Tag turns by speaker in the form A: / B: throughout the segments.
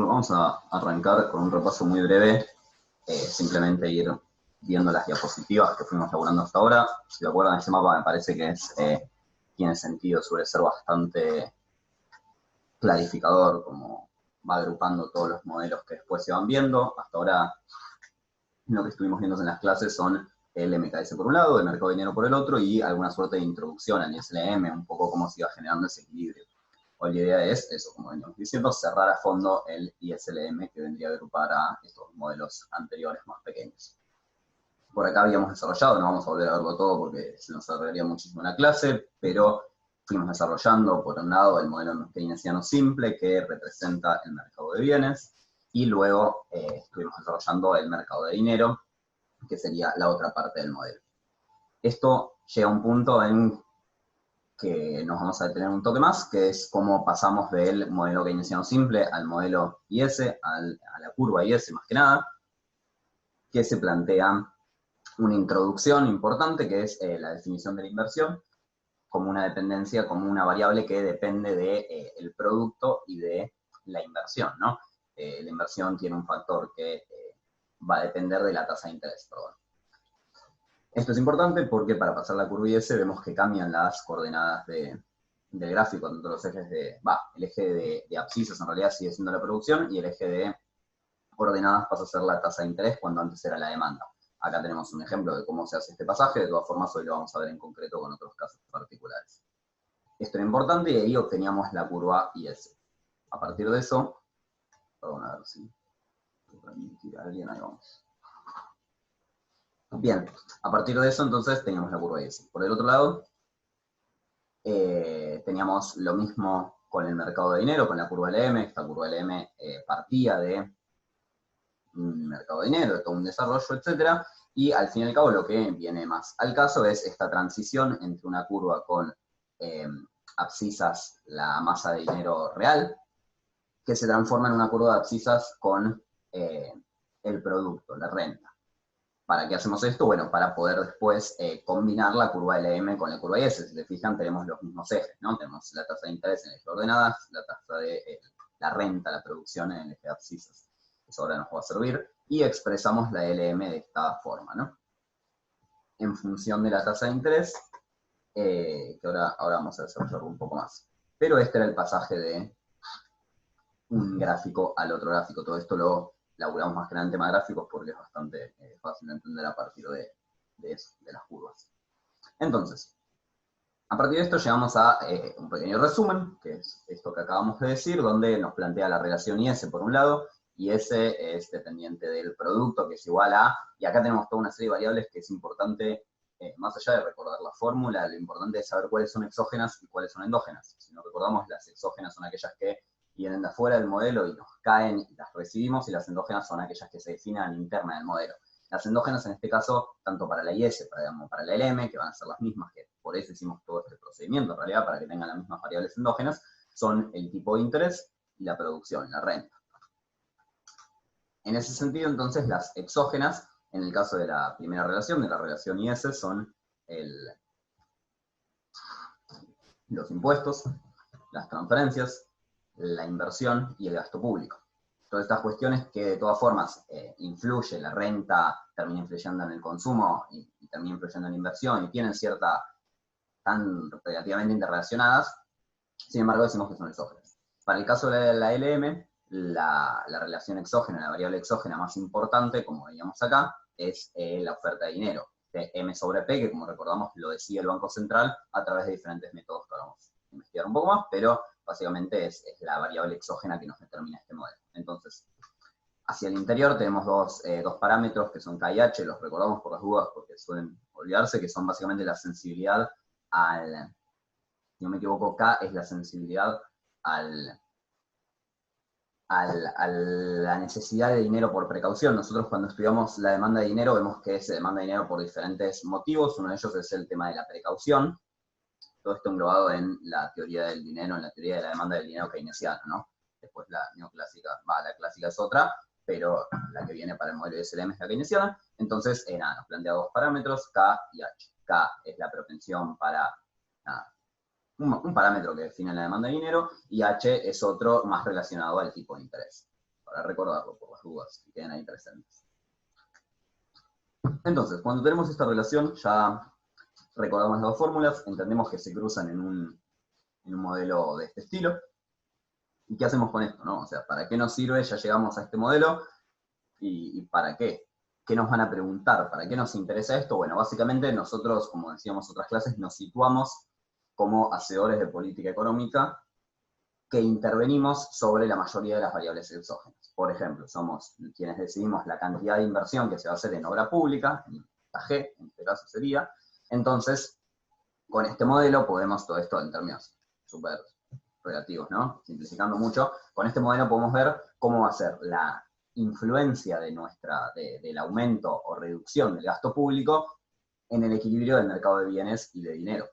A: Bueno, vamos a arrancar con un repaso muy breve, simplemente ir viendo las diapositivas que fuimos elaborando hasta ahora. Si te acuerdan, este mapa me parece que tiene sentido, suele ser bastante clarificador, como va agrupando todos los modelos que después se van viendo. Hasta ahora lo que estuvimos viendo en las clases son el MKS por un lado, el mercado de dinero por el otro, y alguna suerte de introducción al ISLM, un poco cómo se iba generando ese equilibrio. Hoy la idea es eso, como veníamos diciendo, cerrar a fondo el ISLM, que vendría a agrupar a estos modelos anteriores más pequeños. Por acá habíamos desarrollado, no vamos a volver a verlo todo porque se nos alargaría muchísimo la clase, pero fuimos desarrollando, por un lado, el modelo keynesiano simple, que representa el mercado de bienes, y luego estuvimos desarrollando el mercado de dinero, que sería la otra parte del modelo. Esto llega a un punto en que nos vamos a detener un toque más, que es cómo pasamos del modelo keynesiano simple al modelo IS, a la curva IS más que nada, que se plantea una introducción importante, que es la definición de la inversión, como una dependencia, como una variable que depende del producto y de la inversión, ¿no? La inversión tiene un factor que va a depender de la tasa de interés, perdón. Esto es importante porque para pasar la curva IS vemos que cambian las coordenadas del gráfico, tanto los ejes el eje de abscisas en realidad sigue siendo la producción, y el eje de coordenadas pasa a ser la tasa de interés cuando antes era la demanda. Acá tenemos un ejemplo de cómo se hace este pasaje, de todas formas hoy lo vamos a ver en concreto con otros casos particulares. Esto era importante y ahí obteníamos la curva IS. A partir de eso, perdón, a ver si puedo permitir a alguien, ahí vamos. Bien, a partir de eso entonces teníamos la curva IS. Por el otro lado, teníamos lo mismo con el mercado de dinero, con la curva LM. Esta curva LM partía de un mercado de dinero, de todo un desarrollo, etcétera, y al fin y al cabo lo que viene más al caso es esta transición entre una curva con abscisas, la masa de dinero real, que se transforma en una curva de abscisas con el producto, la renta. ¿Para qué hacemos esto? Bueno, para poder después combinar la curva LM con la curva IS. Si se fijan, tenemos los mismos ejes, ¿no? Tenemos la tasa de interés en el eje de ordenadas, la tasa de la renta, la producción en el eje de abscisas. Eso ahora nos va a servir. Y expresamos la LM de esta forma, ¿no? En función de la tasa de interés, que ahora vamos a desarrollarlo un poco más. Pero este era el pasaje de un gráfico al otro gráfico. Todo esto lo laburamos más que nada en temas gráficos porque es bastante fácil de entender a partir de eso, de las curvas. Entonces, a partir de esto llegamos a un pequeño resumen, que es esto que acabamos de decir, donde nos plantea la relación IS por un lado, y S es dependiente del producto, que es igual a, y acá tenemos toda una serie de variables que es importante, más allá de recordar la fórmula, lo importante es saber cuáles son exógenas y cuáles son endógenas. Si no recordamos, las exógenas son aquellas que vienen de afuera del modelo y nos caen y las recibimos, y las endógenas son aquellas que se definen a la interna del modelo. Las endógenas en este caso, tanto para la IS como para la LM, que van a ser las mismas, que por eso hicimos todo este procedimiento en realidad, para que tengan las mismas variables endógenas, son el tipo de interés y la producción, la renta. En ese sentido, entonces, las exógenas, en el caso de la primera relación, de la relación IS, son los impuestos, las transferencias, la inversión y el gasto público. Todas estas cuestiones que de todas formas influye, la renta termina influyendo en el consumo y termina influyendo en la inversión y tienen están relativamente interrelacionadas, sin embargo decimos que son exógenas. Para el caso de la LM, la relación exógena, la variable exógena más importante, como veíamos acá, es la oferta de dinero, de M sobre P, que como recordamos lo decía el Banco Central a través de diferentes métodos que ahora vamos a investigar un poco más, pero básicamente es la variable exógena que nos determina este modelo. Entonces, hacia el interior tenemos dos parámetros que son K y H, los recordamos por las dudas porque suelen olvidarse, que son básicamente la sensibilidad si no me equivoco, K es la sensibilidad a la necesidad de dinero por precaución. Nosotros cuando estudiamos la demanda de dinero vemos que se demanda dinero por diferentes motivos. Uno de ellos es el tema de la precaución. Todo esto englobado en la teoría del dinero, en la teoría de la demanda del dinero keynesiana, ¿no? Después la neoclásica, la clásica es otra, pero la que viene para el modelo de SLM es la keynesiana. Entonces, nos plantea dos parámetros, K y H. K es la propensión para un parámetro que define la demanda de dinero, y H es otro más relacionado al tipo de interés. para recordarlo por las dudas que queden ahí presentes. Entonces, cuando tenemos esta relación, ya recordamos las dos fórmulas, entendemos que se cruzan en un modelo de este estilo. ¿Y qué hacemos con esto, no? O sea, ¿para qué nos sirve? Ya llegamos a este modelo, ¿y para qué? ¿Qué nos van a preguntar? ¿Para qué nos interesa esto? Bueno, básicamente nosotros, como decíamos en otras clases, nos situamos como hacedores de política económica que intervenimos sobre la mayoría de las variables exógenas. Por ejemplo, somos quienes decidimos la cantidad de inversión que se va a hacer en obra pública, en la G, en este caso sería. Entonces, con este modelo podemos, todo esto en términos súper relativos, ¿no? Simplificando mucho, con este modelo podemos ver cómo va a ser la influencia del aumento o reducción del gasto público en el equilibrio del mercado de bienes y de dinero,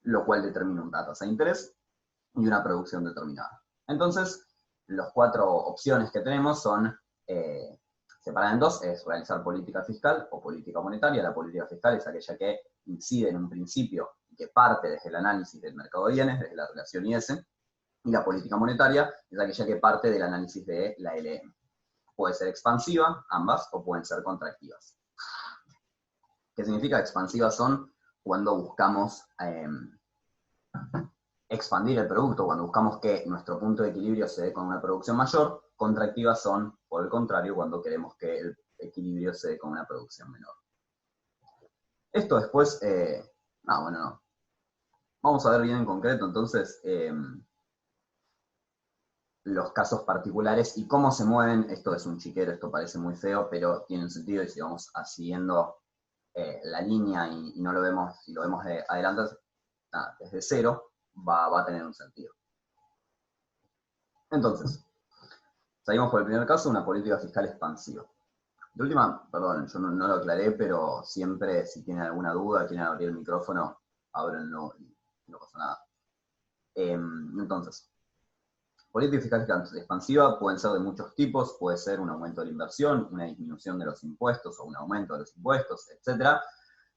A: lo cual determina una tasa de interés y una producción determinada. Entonces, las 4 opciones que tenemos son, separadas en 2, es realizar política fiscal o política monetaria. La política fiscal es aquella que incide en un principio y que parte desde el análisis del mercado de bienes, desde la relación IS, y la política monetaria es aquella que parte del análisis de la LM. Puede ser expansiva, ambas, o pueden ser contractivas. ¿Qué significa? Expansivas son cuando buscamos expandir el producto, cuando buscamos que nuestro punto de equilibrio se dé con una producción mayor. Contractivas son, por el contrario, cuando queremos que el equilibrio se dé con una producción menor. Esto después, no. Vamos a ver bien en concreto, entonces, los casos particulares y cómo se mueven. Esto es un chiquero, esto parece muy feo, pero tiene un sentido, y si vamos siguiendo la línea y no lo vemos, si lo vemos de adelante, desde cero, va a tener un sentido. Entonces, salimos por el primer caso, una política fiscal expansiva. De última, perdón, yo no lo aclaré, pero siempre, si tienen alguna duda, quieren abrir el micrófono, ábrenlo y no pasa nada. Entonces, política fiscal expansiva pueden ser de muchos tipos, puede ser un aumento de la inversión, una disminución de los impuestos o un aumento de los impuestos, etc.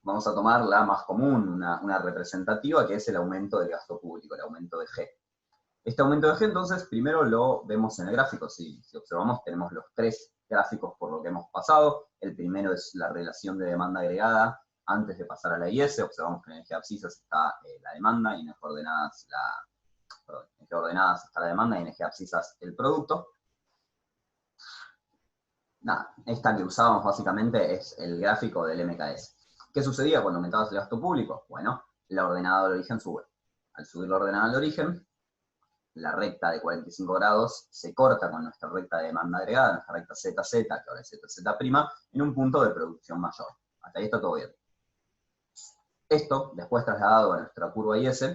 A: Vamos a tomar la más común, una representativa, que es el aumento del gasto público, el aumento de G. Este aumento de G, entonces, primero lo vemos en el gráfico. Si observamos, tenemos los 3 gráficos por lo que hemos pasado. El primero es la relación de demanda agregada antes de pasar a la IS. Observamos que en el eje abscisas está la demanda y en el eje ordenadas está la demanda y en el eje abscisas el producto. Esta que usábamos básicamente es el gráfico del MKS. ¿Qué sucedía cuando aumentabas el gasto público? Bueno, la ordenada del origen sube. Al subir la ordenada del origen, la recta de 45 grados se corta con nuestra recta de demanda agregada, nuestra recta ZZ, que ahora es ZZ', en un punto de producción mayor. Hasta ahí está todo bien. Esto, después trasladado a nuestra curva IS,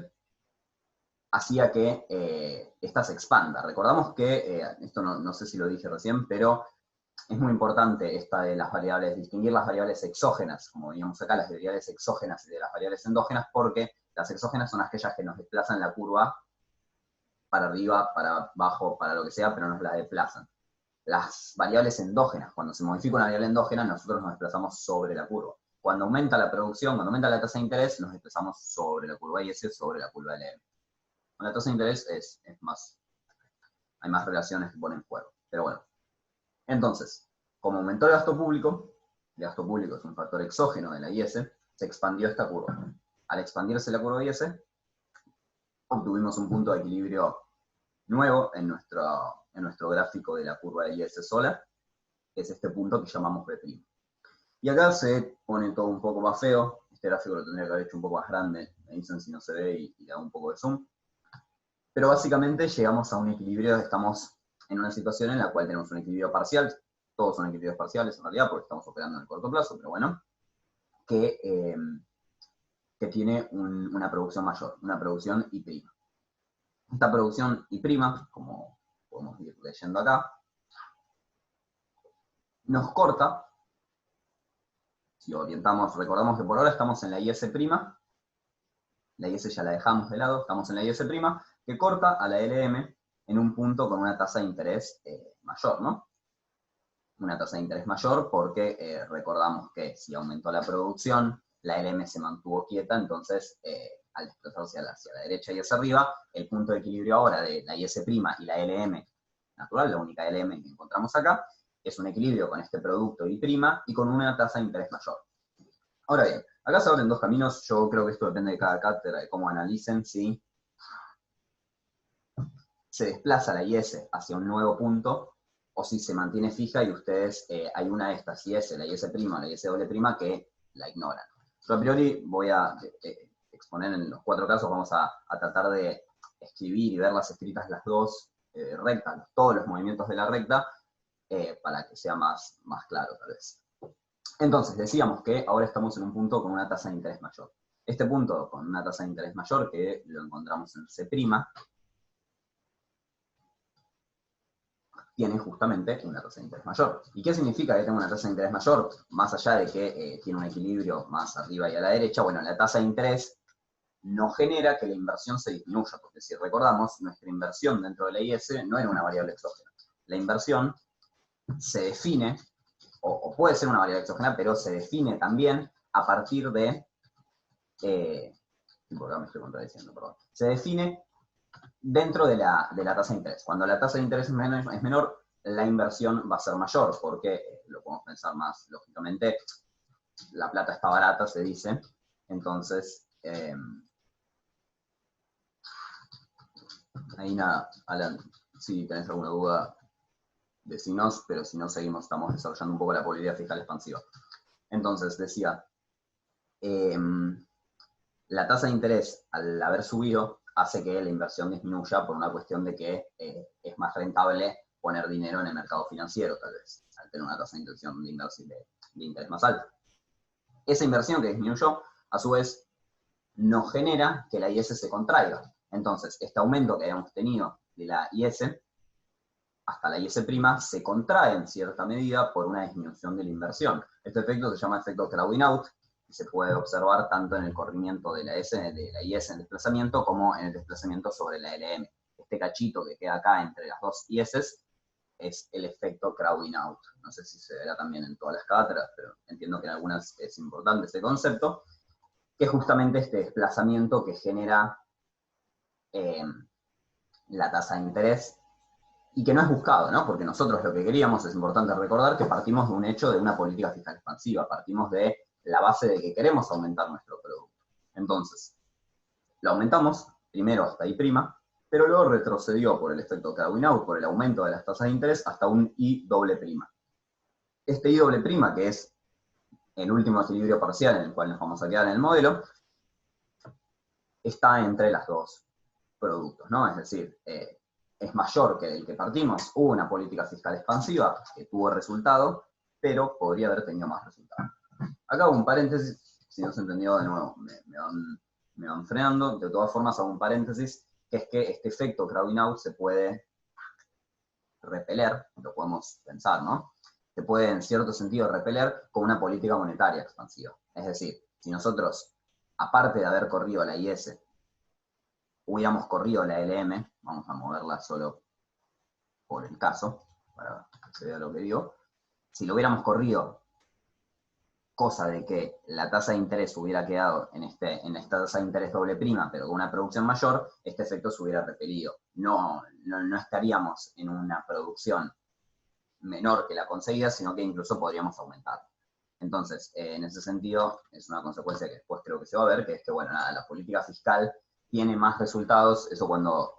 A: hacía que esta se expanda. Recordamos que, esto no sé si lo dije recién, pero es muy importante esta de las variables, distinguir las variables exógenas, como veíamos acá, las variables exógenas y de las variables endógenas, porque las exógenas son aquellas que nos desplazan la curva para arriba, para abajo, para lo que sea, pero nos la desplazan. Las variables endógenas, cuando se modifica una variable endógena, nosotros nos desplazamos sobre la curva. Cuando aumenta la producción, cuando aumenta la tasa de interés, nos desplazamos sobre la curva IS, sobre la curva LM. Con la tasa de interés es más, hay más relaciones que ponen en juego. Pero bueno. Entonces, como aumentó el gasto público es un factor exógeno de la IS, se expandió esta curva. Al expandirse la curva IS, obtuvimos un punto de equilibrio nuevo en nuestro gráfico de la curva de IS sola, que es este punto que llamamos B'. Y acá se pone todo un poco más feo. Este gráfico lo tendría que haber hecho un poco más grande, me dicen si no se ve y le hago un poco de zoom. Pero básicamente llegamos a un equilibrio, estamos en una situación en la cual tenemos un equilibrio parcial, todos son equilibrios parciales en realidad porque estamos operando en el corto plazo, pero bueno, que tiene una producción mayor, una producción I'. Esta producción I', como podemos ir leyendo acá, nos corta, si orientamos, recordamos que por ahora estamos en la IS', la IS ya la dejamos de lado, estamos en la IS', que corta a la LM en un punto con una tasa de interés mayor, ¿no? Una tasa de interés mayor porque recordamos que si aumentó la producción, la LM se mantuvo quieta, entonces al desplazarse hacia la derecha y hacia arriba, el punto de equilibrio ahora de la IS' y la LM natural, la única LM que encontramos acá, es un equilibrio con este producto y prima y con una tasa de interés mayor. Ahora bien, acá se abren dos caminos, yo creo que esto depende de cada cátedra, de cómo analicen, si se desplaza la IS hacia un nuevo punto o si se mantiene fija y ustedes, hay una de estas IS, la IS' o la IS doble prima, que la ignoran. Yo a priori voy a exponer en los 4 casos, vamos a tratar de escribir y ver las escritas las dos rectas, todos los movimientos de la recta, para que sea más claro tal vez. Entonces, decíamos que ahora estamos en un punto con una tasa de interés mayor. Este punto con una tasa de interés mayor, que lo encontramos en C', tiene justamente una tasa de interés mayor. ¿Y qué significa que tenga una tasa de interés mayor? Más allá de que tiene un equilibrio más arriba y a la derecha, bueno, la tasa de interés no genera que la inversión se disminuya, porque si recordamos, nuestra inversión dentro de la IS no era una variable exógena. La inversión se define, o puede ser una variable exógena, pero se define también a partir de, por acá me estoy contradiciendo, perdón, se define dentro de la tasa de interés. Cuando la tasa de interés es menor, la inversión va a ser mayor, porque lo podemos pensar más lógicamente, la plata está barata, se dice, entonces, ahí nada, Alan, si tenés alguna duda, decinos, pero si no seguimos, estamos desarrollando un poco la política fiscal expansiva. Entonces, decía, la tasa de interés, al haber subido, hace que la inversión disminuya por una cuestión de que es más rentable poner dinero en el mercado financiero, tal vez, al tener una tasa de interés más alta. Esa inversión que disminuyó, a su vez, no genera que la IS se contraiga. Entonces, este aumento que habíamos tenido de la IS hasta la IS' se contrae en cierta medida por una disminución de la inversión. Este efecto se llama efecto crowding out, y se puede observar tanto en el corrimiento de la IS en desplazamiento como en el desplazamiento sobre la LM. Este cachito que queda acá entre las dos IS es el efecto crowding out. No sé si se verá también en todas las cátedras, pero entiendo que en algunas es importante ese concepto, que es justamente este desplazamiento que genera la tasa de interés, y que no es buscado, ¿no? Porque nosotros lo que queríamos, es importante recordar, que partimos de un hecho de una política fiscal expansiva, partimos de la base de que queremos aumentar nuestro producto. Entonces, lo aumentamos, primero hasta I', pero luego retrocedió por el efecto crowding out, por el aumento de las tasas de interés, hasta un I doble prima. Este I doble prima, que es el último equilibrio parcial en el cual nos vamos a quedar en el modelo, está entre los dos productos, ¿no? Es decir, es mayor que el que partimos. Hubo una política fiscal expansiva que tuvo resultado, pero podría haber tenido más resultado. Acá hago un paréntesis, si no se entendió de nuevo, me van frenando. De todas formas hago un paréntesis, que es que este efecto crowding out se puede repeler, lo podemos pensar, ¿no? Se puede en cierto sentido repeler con una política monetaria expansiva. Es decir, si nosotros, aparte de haber corrido la IS, hubiéramos corrido la LM, vamos a moverla solo por el caso, para que se vea lo que digo, si lo hubiéramos corrido, cosa de que la tasa de interés hubiera quedado en esta tasa de interés doble prima, pero con una producción mayor, este efecto se hubiera repelido. No estaríamos en una producción menor que la conseguida, sino que incluso podríamos aumentar. Entonces, en ese sentido, es una consecuencia que después creo que se va a ver, que es que, bueno, nada, la política fiscal tiene más resultados, eso cuando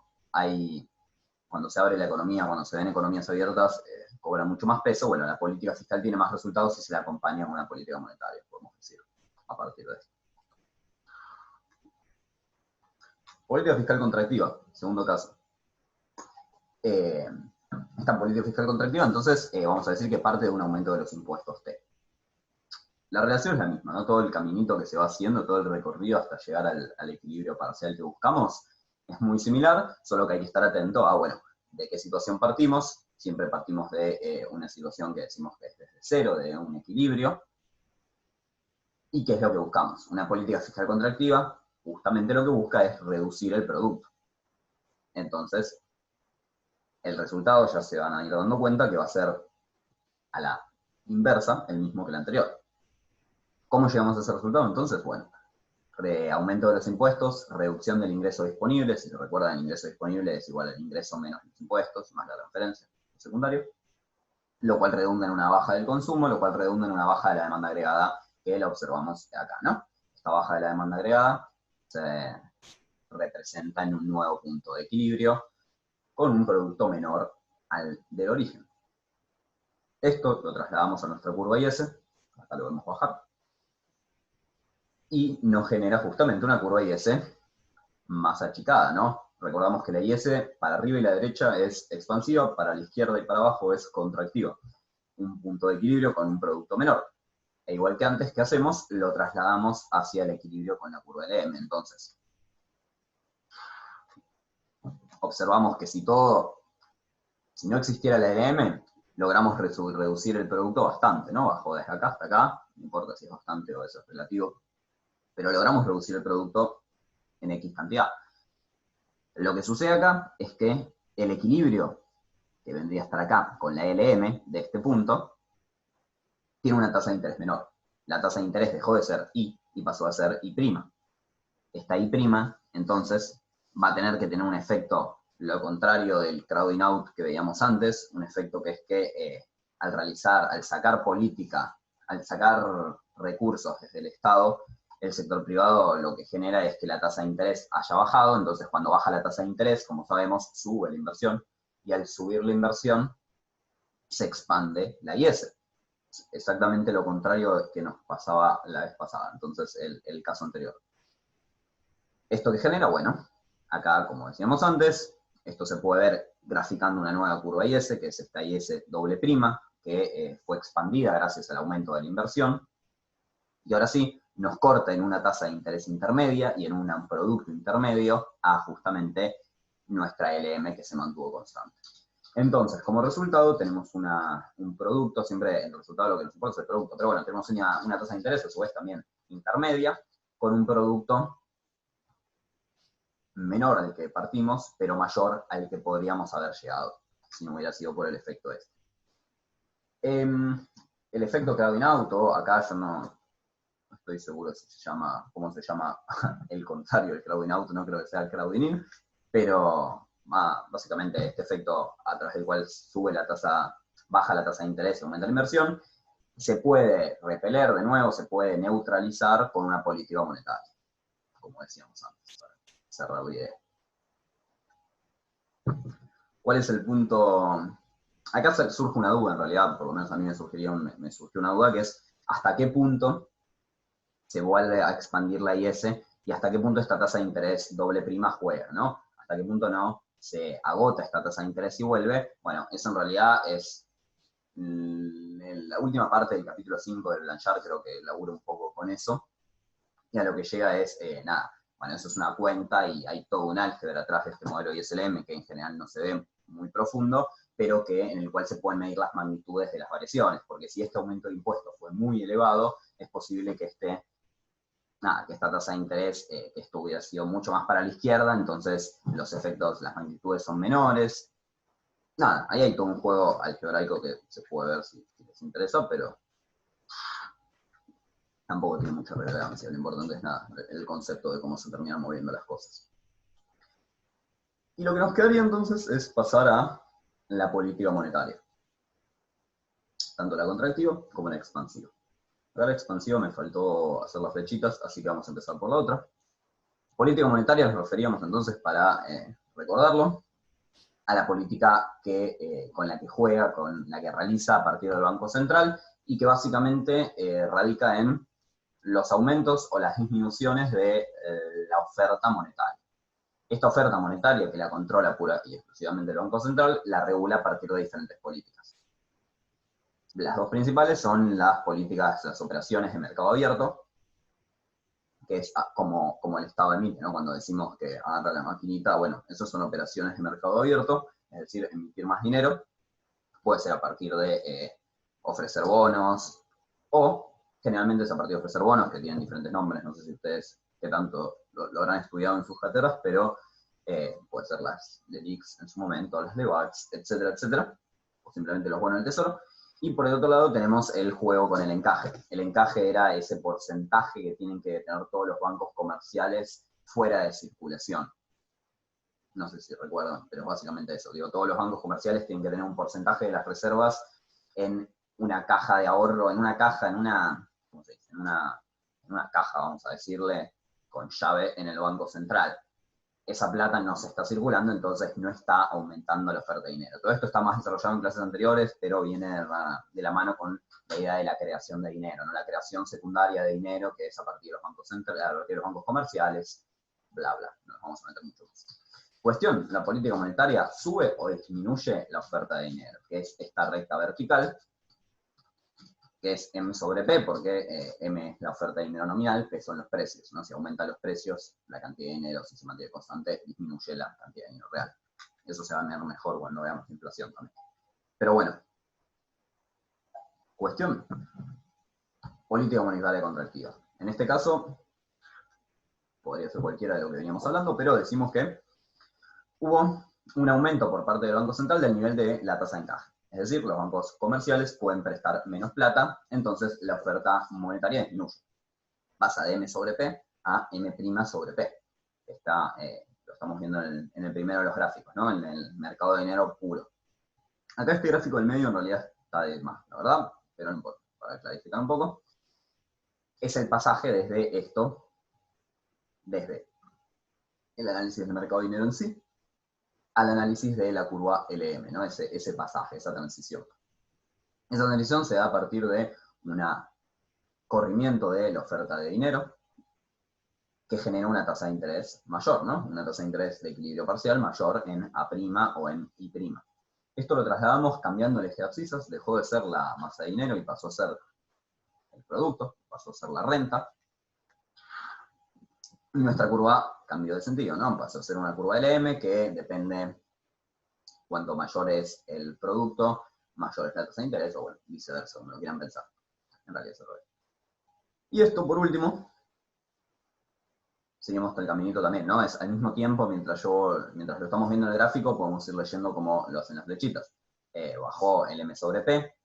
A: se abre la economía, cuando se ven economías abiertas, cobra mucho más peso. Bueno, la política fiscal tiene más resultados si se la acompaña con una política monetaria, podemos decir, a partir de esto. Política fiscal contractiva, segundo caso. Esta política fiscal contractiva, entonces, vamos a decir que parte de un aumento de los impuestos T. La relación es la misma, ¿no? Todo el caminito que se va haciendo, todo el recorrido hasta llegar al equilibrio parcial que buscamos, es muy similar, solo que hay que estar atento a, bueno, de qué situación partimos. Siempre partimos de una situación que decimos que es desde cero, de un equilibrio. ¿Y qué es lo que buscamos? Una política fiscal contractiva, justamente lo que busca es reducir el producto. Entonces, el resultado ya se van a ir dando cuenta que va a ser a la inversa, el mismo que el anterior. ¿Cómo llegamos a ese resultado? Entonces, bueno, Aumento de los impuestos, reducción del ingreso disponible, si se recuerdan, el ingreso disponible es igual al ingreso menos los impuestos, más la transferencia secundaria, lo cual redunda en una baja del consumo, lo cual redunda en una baja de la demanda agregada, que la observamos acá, ¿no? Esta baja de la demanda agregada se representa en un nuevo punto de equilibrio con un producto menor al del origen. Esto lo trasladamos a nuestra curva IS, acá lo vemos bajar, y nos genera justamente una curva IS más achicada, ¿no? Recordamos que la IS para arriba y la derecha es expansiva, para la izquierda y para abajo es contractiva. Un punto de equilibrio con un producto menor. E igual que antes, ¿qué hacemos? Lo trasladamos hacia el equilibrio con la curva LM. Entonces, observamos que si no existiera la LM, logramos reducir el producto bastante, ¿no? Bajó desde acá hasta acá, no importa si es bastante o eso es relativo, pero logramos reducir el producto en X cantidad. Lo que sucede acá es que el equilibrio que vendría a estar acá con la LM de este punto tiene una tasa de interés menor. La tasa de interés dejó de ser I y pasó a ser I'. Esta I', entonces, va a tener que tener un efecto, lo contrario del crowding out que veíamos antes, un efecto que es que al sacar política, al sacar recursos desde el Estado, el sector privado lo que genera es que la tasa de interés haya bajado, entonces cuando baja la tasa de interés, como sabemos, sube la inversión, y al subir la inversión, se expande la IS. Exactamente lo contrario que nos pasaba la vez pasada, entonces el caso anterior. ¿Esto qué genera? Bueno, acá, como decíamos antes, esto se puede ver graficando una nueva curva IS, que es esta IS doble prima, que fue expandida gracias al aumento de la inversión, y ahora sí, nos corta en una tasa de interés intermedia y en un producto intermedio a justamente nuestra LM que se mantuvo constante. Entonces, como resultado, tenemos un producto, siempre el resultado lo que nos importa es el producto, pero bueno, tenemos una tasa de interés, a su vez también intermedia, con un producto menor al que partimos, pero mayor al que podríamos haber llegado, si no hubiera sido por el efecto este. El efecto crowding out, acá yo no estoy seguro si se llama, cómo se llama el contrario del crowding out, no creo que sea el crowding in, pero básicamente este efecto a través del cual baja la tasa de interés y aumenta la inversión, se puede repeler de nuevo, se puede neutralizar con una política monetaria, como decíamos antes, para cerrar la idea. ¿Cuál es el punto? Acá surge una duda en realidad, por lo menos a mí me surgió una duda, que es hasta qué punto se vuelve a expandir la IS y hasta qué punto esta tasa de interés doble prima juega, ¿no? Hasta qué punto no se agota esta tasa de interés y vuelve. Bueno, eso en realidad es en la última parte del capítulo 5 del Blanchard, creo que laburo un poco con eso, y a lo que llega es, nada, bueno, eso es una cuenta y hay todo un álgebra atrás de este modelo ISLM que en general no se ve muy profundo, pero en el cual se pueden medir las magnitudes de las variaciones, porque si este aumento de impuestos fue muy elevado, es posible que esta tasa de interés, esto hubiera sido mucho más para la izquierda, entonces los efectos, las magnitudes son menores. Nada, ahí hay todo un juego algebraico que se puede ver si les interesa, pero tampoco tiene mucha relevancia. Lo importante es el concepto de cómo se terminan moviendo las cosas. Y lo que nos quedaría entonces es pasar a la política monetaria. Tanto la contractiva como la expansiva. Para la expansiva me faltó hacer las flechitas, así que vamos a empezar por la otra. Política monetaria nos referíamos entonces, para recordarlo, a la política con la que juega, con la que realiza a partir del Banco Central, y que básicamente radica en los aumentos o las disminuciones de la oferta monetaria. Esta oferta monetaria, que la controla pura y exclusivamente el Banco Central, la regula a partir de diferentes políticas. Las dos principales son las políticas, las operaciones de mercado abierto, que es como el Estado emite, ¿no? Cuando decimos que agarra la maquinita, bueno, esas son operaciones de mercado abierto, es decir, emitir más dinero, puede ser a partir de ofrecer bonos, o generalmente es a partir de ofrecer bonos, que tienen diferentes nombres, no sé si ustedes qué tanto lo habrán estudiado en sus carteras, pero puede ser las LELIQs en su momento, las LEVAX, etcétera, etcétera, o simplemente los bonos del tesoro. Y por el otro lado tenemos el juego con el encaje. El encaje era ese porcentaje que tienen que tener todos los bancos comerciales fuera de circulación. No sé si recuerdan, pero básicamente eso. Digo, todos los bancos comerciales tienen que tener un porcentaje de las reservas en una caja de ahorro, en una caja, ¿cómo se dice? En una caja, vamos a decirle, con llave en el Banco Central. Esa plata no se está circulando, entonces no está aumentando la oferta de dinero. Todo esto está más desarrollado en clases anteriores, pero viene de la mano con la idea de la creación de dinero, ¿no? La creación secundaria de dinero, que es a partir de los bancos centrales, a partir de los bancos comerciales, bla, bla. No nos vamos a meter mucho más. Cuestión, ¿la política monetaria sube o disminuye la oferta de dinero? Que es esta recta vertical, que es M sobre P, porque M es la oferta de dinero nominal, P son los precios, ¿no? Si aumentan los precios, la cantidad de dinero, si se mantiene constante, disminuye la cantidad de dinero real. Eso se va a ver mejor cuando veamos inflación también. Pero bueno, cuestión, política monetaria contractiva. En este caso, podría ser cualquiera de lo que veníamos hablando, pero decimos que hubo un aumento por parte del Banco Central del nivel de la tasa de encaje. Es decir, los bancos comerciales pueden prestar menos plata, entonces la oferta monetaria disminuye. Pasa de M sobre P a M' sobre P. Lo estamos viendo en el primero de los gráficos, ¿no? En el mercado de dinero puro. Acá este gráfico del medio en realidad está de más, la verdad, pero no importa, para clarificar un poco. Es el pasaje desde esto, desde el análisis del mercado de dinero en sí, al análisis de la curva LM, ¿no? Ese pasaje, esa transición. Esa transición se da a partir de un corrimiento de la oferta de dinero que genera una tasa de interés mayor, ¿no? Una tasa de interés de equilibrio parcial mayor en A' o en I'. Esto lo trasladamos cambiando el eje de abscisas, dejó de ser la masa de dinero y pasó a ser el producto, pasó a ser la renta. Y nuestra curva cambió de sentido, ¿no? Pasó a ser una curva LM que depende, cuanto mayor es el producto, mayor es la tasa de interés, o bueno, viceversa, como lo quieran pensar. En realidad se lo ve. Y esto, por último, seguimos el caminito también, ¿no? Es al mismo tiempo, mientras lo estamos viendo en el gráfico, podemos ir leyendo cómo lo hacen las flechitas. Bajó el M sobre P,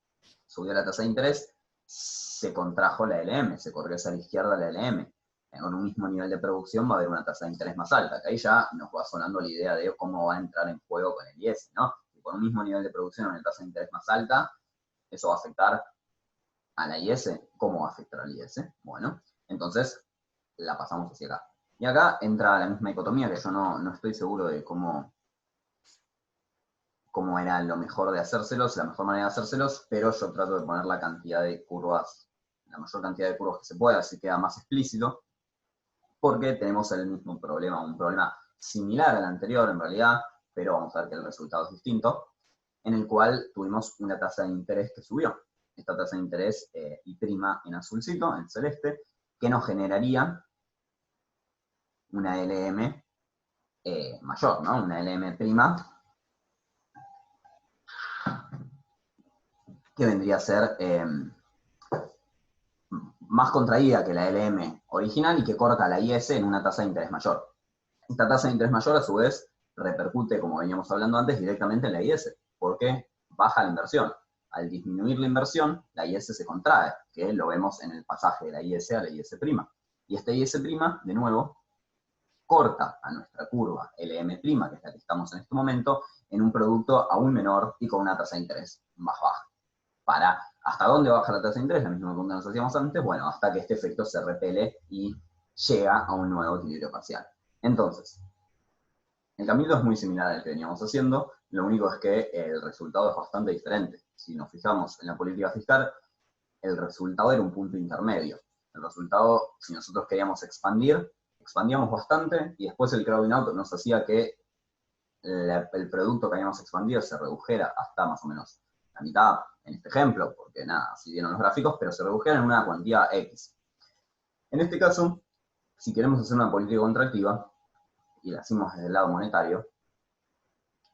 A: subió la tasa de interés, se contrajo la LM, se corrió hacia la izquierda la LM. Con un mismo nivel de producción va a haber una tasa de interés más alta, que ahí ya nos va sonando la idea de cómo va a entrar en juego con el IS, ¿no? Y con un mismo nivel de producción una tasa de interés más alta, eso va a afectar a la IS. ¿Cómo va a afectar al IS? Bueno, entonces la pasamos hacia acá. Y acá entra la misma dicotomía, que yo no estoy seguro de cómo era lo mejor de hacérselos, la mejor manera de hacérselos, pero yo trato de poner la cantidad de curvas, la mayor cantidad de curvas que se pueda, así queda más explícito, porque tenemos el mismo problema, un problema similar al anterior en realidad, pero vamos a ver que el resultado es distinto, en el cual tuvimos una tasa de interés que subió. Esta tasa de interés I' en azulcito, en celeste, que nos generaría una LM mayor, ¿no? Una LM prima que vendría a ser más contraída que la LM original y que corta la IS en una tasa de interés mayor. Esta tasa de interés mayor, a su vez, repercute, como veníamos hablando antes, directamente en la IS, porque baja la inversión. Al disminuir la inversión, la IS se contrae, que lo vemos en el pasaje de la IS a la IS'. Y esta IS', de nuevo, corta a nuestra curva LM', que es la que estamos en este momento, en un producto aún menor y con una tasa de interés más baja. ¿Hasta dónde baja la tasa de interés? La misma pregunta que nos hacíamos antes. Bueno, hasta que este efecto se repele y llega a un nuevo equilibrio parcial. Entonces, el camino es muy similar al que veníamos haciendo, lo único es que el resultado es bastante diferente. Si nos fijamos en la política fiscal, el resultado era un punto intermedio. El resultado, si nosotros queríamos expandir, expandíamos bastante y después el crowding out nos hacía que el producto que habíamos expandido se redujera hasta más o menos la mitad en este ejemplo, porque nada, si vieron los gráficos, pero se redujera en una cuantía X. En este caso, si queremos hacer una política contractiva, y la hacemos desde el lado monetario,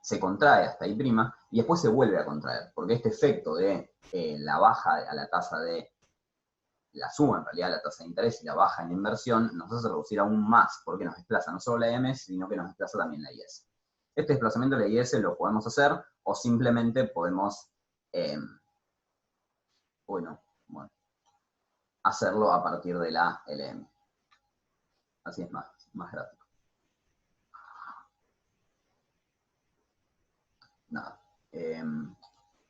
A: se contrae hasta I' y después se vuelve a contraer, porque este efecto de la baja a la tasa de la suma, en realidad, la tasa de interés y la baja en la inversión, nos hace reducir aún más, porque nos desplaza no solo la M, sino que nos desplaza también la IS. Este desplazamiento de la IS lo podemos hacer, o simplemente podemos bueno, hacerlo a partir de la LM. Así es más gráfico. Nada.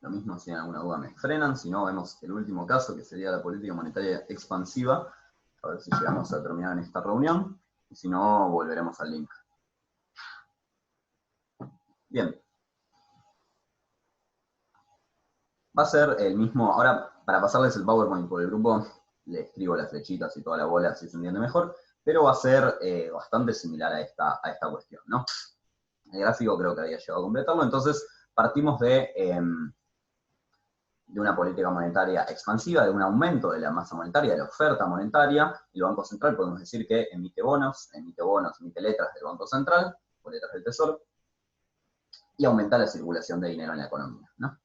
A: Lo mismo, si tienen alguna duda me frenan, si no, vemos el último caso, que sería la política monetaria expansiva, a ver si llegamos a terminar en esta reunión, y si no, volveremos al link. Bien. Va a ser el mismo, ahora para pasarles el PowerPoint por el grupo, le escribo las flechitas y toda la bola si se entiende mejor, pero va a ser bastante similar a esta cuestión, ¿no? El gráfico creo que había llegado a completarlo, entonces partimos de una política monetaria expansiva, de un aumento de la masa monetaria, de la oferta monetaria. El Banco Central podemos decir que emite bonos, emite letras del Banco Central, o letras del Tesoro, y aumenta la circulación de dinero en la economía, ¿no?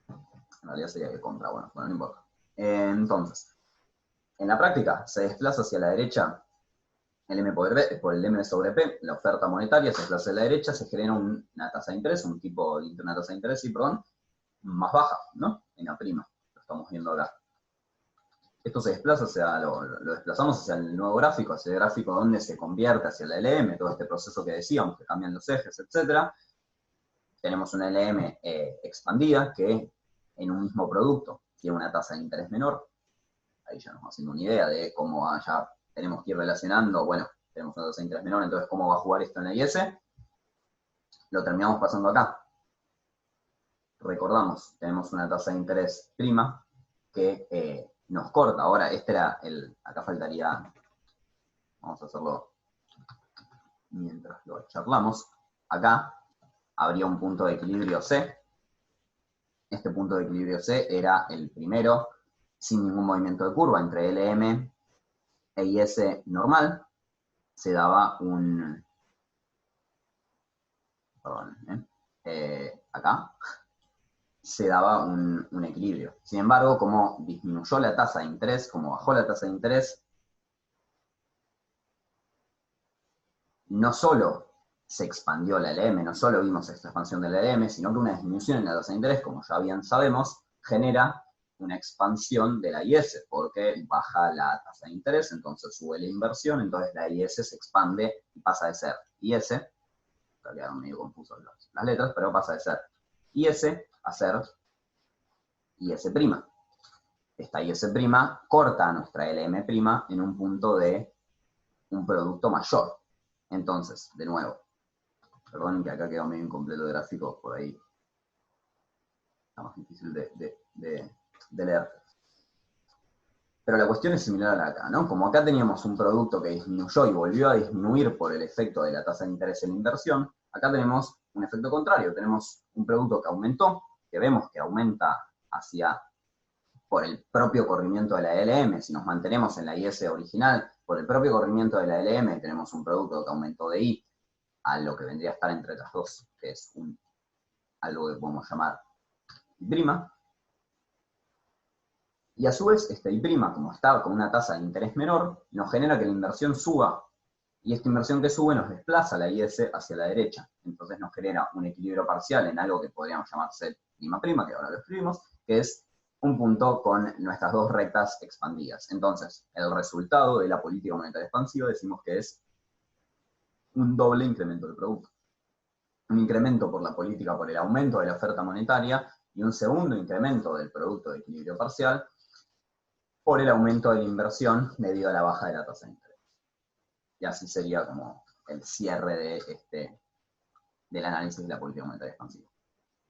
A: En realidad sería que compra, bueno, no importa. Entonces, en la práctica se desplaza hacia la derecha el M por el M sobre P, la oferta monetaria se desplaza a la derecha, se genera una tasa de interés, una tasa de interés, más baja, ¿no? En la prima, lo estamos viendo acá. Esto se desplaza lo desplazamos hacia el nuevo gráfico, hacia el gráfico donde se convierte hacia la LM, todo este proceso que decíamos, que cambian los ejes, etc. Tenemos una LM expandida que en un mismo producto tiene una tasa de interés menor. Ahí ya nos vamos haciendo una idea de cómo ya tenemos que ir relacionando, bueno, tenemos una tasa de interés menor, entonces cómo va a jugar esto en la IS. Lo terminamos pasando acá. Recordamos, tenemos una tasa de interés prima que nos corta. Ahora, este era acá faltaría, vamos a hacerlo mientras lo charlamos. Acá habría un punto de equilibrio C. Este punto de equilibrio C era el primero, sin ningún movimiento de curva, entre LM e IS normal, se daba acá, se daba un equilibrio. Sin embargo, como disminuyó la tasa de interés, como bajó la tasa de interés, no solo se expandió la LM, no solo vimos esta expansión de la LM, sino que una disminución en la tasa de interés, como ya bien sabemos, genera una expansión de la IS, porque baja la tasa de interés, entonces sube la inversión, entonces la IS se expande y pasa de ser IS, quedaron medio confusos las letras, pero pasa de ser IS a ser IS'. Esta IS' corta a nuestra LM' en un punto de un producto mayor. Entonces, de nuevo, perdón que acá quedó medio incompleto el gráfico, por ahí está más difícil de leer. Pero la cuestión es similar a la de acá, ¿no? Como acá teníamos un producto que disminuyó y volvió a disminuir por el efecto de la tasa de interés en la inversión, acá tenemos un efecto contrario. Tenemos un producto que aumentó, que vemos que aumenta por el propio corrimiento de la LM. Si nos mantenemos en la IS original, por el propio corrimiento de la LM, tenemos un producto que aumentó de I a lo que vendría a estar entre las dos, que es algo que podemos llamar I'. Y a su vez, esta I', como está con una tasa de interés menor, nos genera que la inversión suba. Y esta inversión que sube nos desplaza la IS hacia la derecha. Entonces nos genera un equilibrio parcial en algo que podríamos llamarse prima', que ahora lo escribimos, que es un punto con nuestras dos rectas expandidas. Entonces, el resultado de la política monetaria expansiva decimos que es un doble incremento del producto. Un incremento por la política, por el aumento de la oferta monetaria, y un segundo incremento del producto de equilibrio parcial por el aumento de la inversión debido a la baja de la tasa de interés. Y así sería como el cierre del análisis de la política monetaria expansiva.